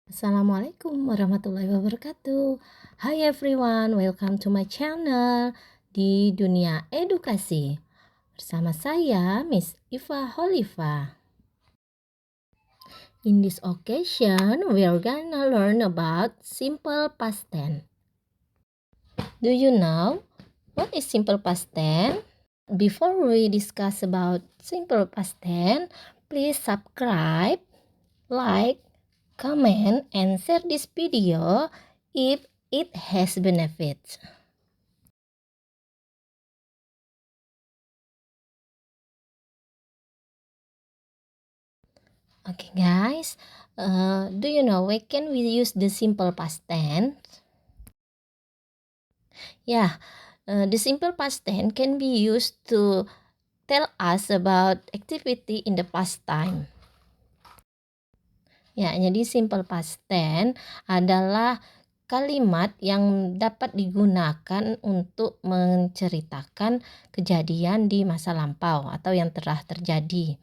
Assalamualaikum warahmatullahi wabarakatuh. Hi everyone, welcome to my channel di dunia edukasi. Bersama saya Miss Iva Holifa. In this occasion, we are gonna learn about simple past tense. Do you know what is simple past tense? Before we discuss about simple past tense, please subscribe, like, comment, and share this video if it has benefits. Okay guys, do you know where can we use the simple past tense? Yeah, the simple past tense can be used to tell us about activity in the past time. Ya, jadi simple past tense adalah kalimat yang dapat digunakan untuk menceritakan kejadian di masa lampau atau yang telah terjadi.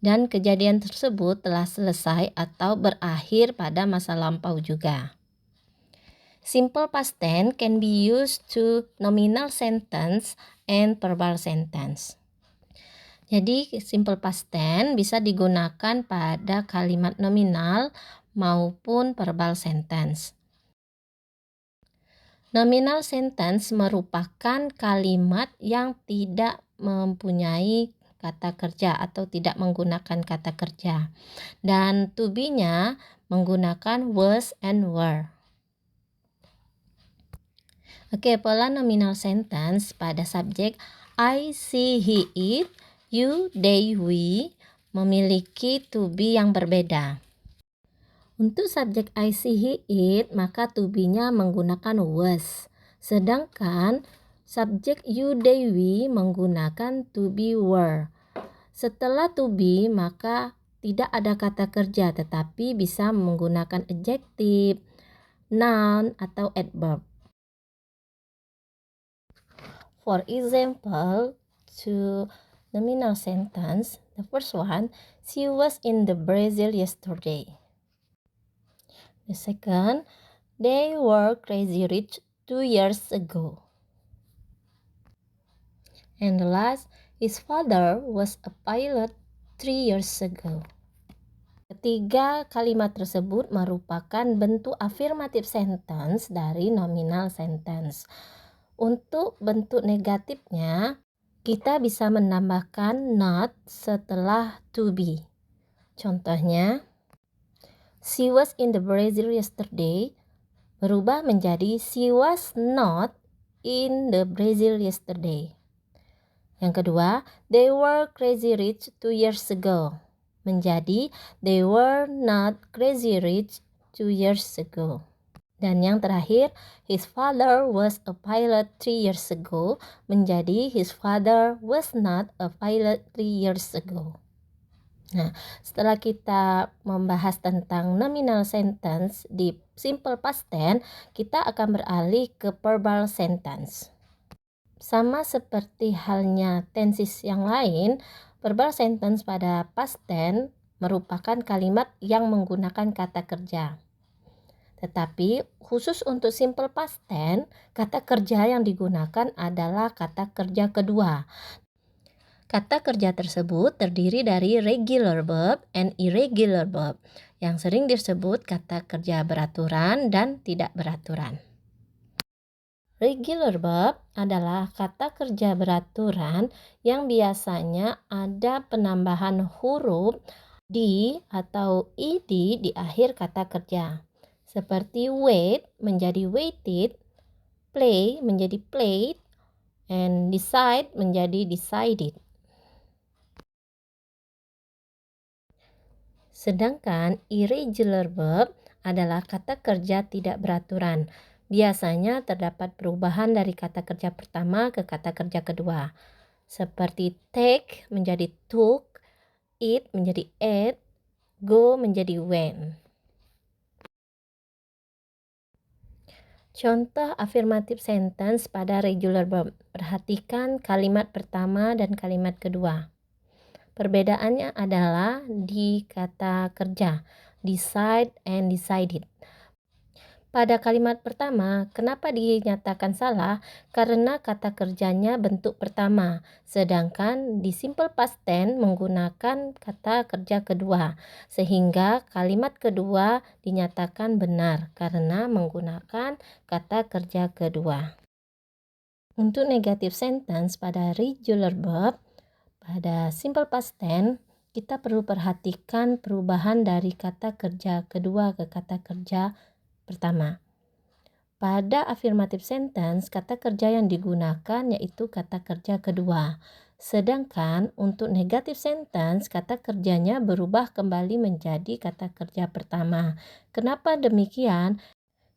Dan kejadian tersebut telah selesai atau berakhir pada masa lampau juga. Simple past tense can be used to nominal sentence and verbal sentence. Jadi simple past tense bisa digunakan pada kalimat nominal maupun verbal sentence. Nominal sentence merupakan kalimat yang tidak mempunyai kata kerja atau tidak menggunakan kata kerja. Dan to be-nya menggunakan was and were. Oke, pola nominal sentence pada subjek I, she, he, it, you, they, we memiliki to be yang berbeda. Untuk subjek I, she, he, it, maka to be-nya menggunakan was. Sedangkan subjek you, they, we menggunakan to be were. Setelah to be, maka tidak ada kata kerja tetapi bisa menggunakan adjective, noun, atau adverb. For example, to nominal sentence, the first one, she was in the Brazil yesterday. The second, they were crazy rich 2 years ago. And the last, his father was a pilot 3 years ago. Ketiga kalimat tersebut merupakan bentuk affirmative sentence dari nominal sentence. Untuk bentuk negatifnya, kita bisa menambahkan not setelah to be. Contohnya, she was in the Brazil yesterday berubah menjadi she was not in the Brazil yesterday. Yang kedua, they were crazy rich 2 years ago menjadi they were not crazy rich 2 years ago. Dan yang terakhir, his father was a pilot 3 years ago menjadi his father was not a pilot 3 years ago. Nah, setelah kita membahas tentang nominal sentence di simple past tense, kita akan beralih ke verbal sentence. Sama seperti halnya tenses yang lain, verbal sentence pada past tense merupakan kalimat yang menggunakan kata kerja. Tetapi khusus untuk simple past tense, kata kerja yang digunakan adalah kata kerja kedua. Kata kerja tersebut terdiri dari regular verb and irregular verb, yang sering disebut kata kerja beraturan dan tidak beraturan. Regular verb adalah kata kerja beraturan yang biasanya ada penambahan huruf di atau ed di akhir kata kerja. Seperti wait menjadi waited, play menjadi played, and decide menjadi decided. Sedangkan irregular verb adalah kata kerja tidak beraturan. Biasanya terdapat perubahan dari kata kerja pertama ke kata kerja kedua. Seperti take menjadi took, eat menjadi ate, go menjadi went. Contoh affirmative sentence pada regular verb. Perhatikan kalimat pertama dan kalimat kedua. Perbedaannya adalah di kata kerja. decide, and decided. Pada kalimat pertama, kenapa dinyatakan salah? Karena kata kerjanya bentuk pertama, sedangkan di simple past tense menggunakan kata kerja kedua, sehingga kalimat kedua dinyatakan benar karena menggunakan kata kerja kedua. Untuk negative sentence pada regular verb, pada simple past tense, kita perlu perhatikan perubahan dari kata kerja kedua ke kata kerja pertama. Pada affirmative sentence, kata kerja yang digunakan yaitu kata kerja kedua. Sedangkan untuk negative sentence, kata kerjanya berubah kembali menjadi kata kerja pertama. Kenapa demikian?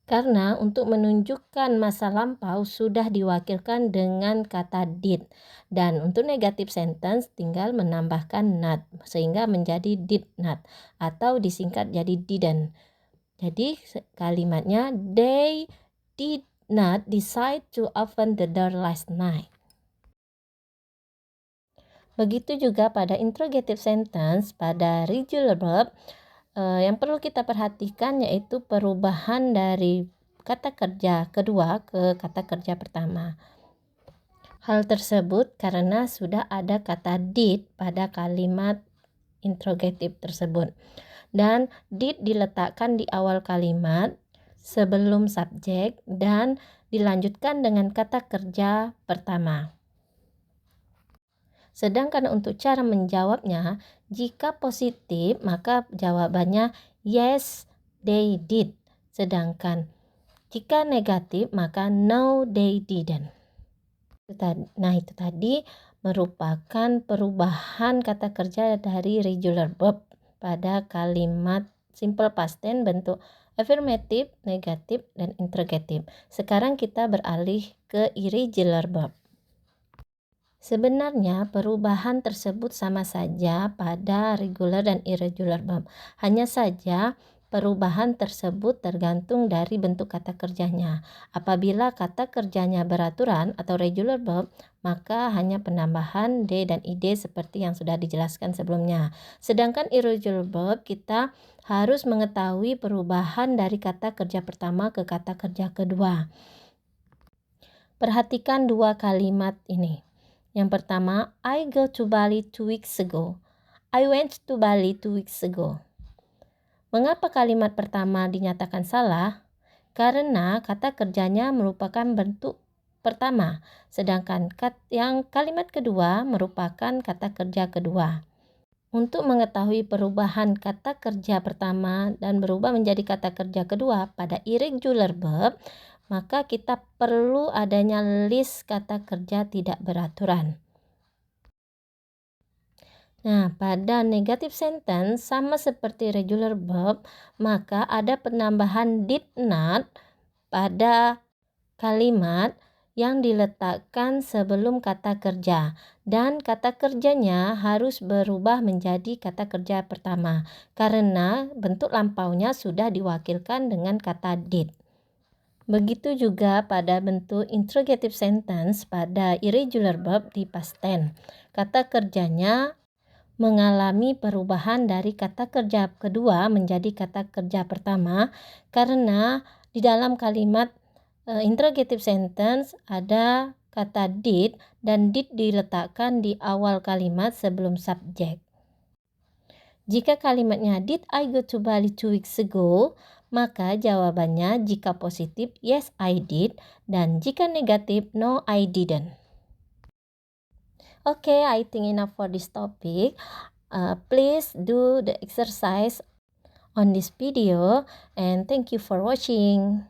Karena untuk menunjukkan masa lampau sudah diwakilkan dengan kata did. Dan untuk negative sentence tinggal menambahkan not sehingga menjadi did not atau disingkat jadi didn't. Jadi kalimatnya they did not decide to open the door last night. Begitu juga pada interrogative sentence, pada regular verb, yang perlu kita perhatikan yaitu perubahan dari kata kerja kedua ke kata kerja pertama. Hal tersebut karena sudah ada kata did pada kalimat interrogative tersebut. Dan did diletakkan di awal kalimat sebelum subjek dan dilanjutkan dengan kata kerja pertama. Sedangkan untuk cara menjawabnya, jika positif maka jawabannya yes, they did. Sedangkan jika negatif maka no, they didn't. Nah, itu tadi merupakan perubahan kata kerja dari regular verb pada kalimat simple past tense bentuk affirmative, negatif, dan interrogative. Sekarang kita beralih ke irregular verb. Sebenarnya perubahan tersebut sama saja pada regular dan irregular verb. Hanya saja perubahan tersebut tergantung dari bentuk kata kerjanya. Apabila kata kerjanya beraturan atau regular verb, maka hanya penambahan d dan id seperti yang sudah dijelaskan sebelumnya. Sedangkan irregular verb kita harus mengetahui perubahan dari kata kerja pertama ke kata kerja kedua. Perhatikan dua kalimat ini. Yang pertama, I go to Bali 2 weeks ago. I went to Bali 2 weeks ago. Mengapa kalimat pertama dinyatakan salah? Karena kata kerjanya merupakan bentuk pertama, sedangkan yang kalimat kedua merupakan kata kerja kedua. Untuk mengetahui perubahan kata kerja pertama dan berubah menjadi kata kerja kedua pada irregular verb, maka kita perlu adanya list kata kerja tidak beraturan. Nah, pada negative sentence sama seperti regular verb, maka ada penambahan did not pada kalimat yang diletakkan sebelum kata kerja, dan kata kerjanya harus berubah menjadi kata kerja pertama karena bentuk lampaunya sudah diwakilkan dengan kata did. Begitu juga pada bentuk interrogative sentence pada irregular verb di past tense. Kata kerjanya mengalami perubahan dari kata kerja kedua menjadi kata kerja pertama karena di dalam kalimat interrogative sentence ada kata did dan did diletakkan di awal kalimat sebelum subjek. Jika kalimatnya did I go to Bali 2 weeks ago, maka jawabannya jika positif yes I did dan jika negatif no I didn't. Okay, I think enough for this topic. Please do the exercise on this video and thank you for watching.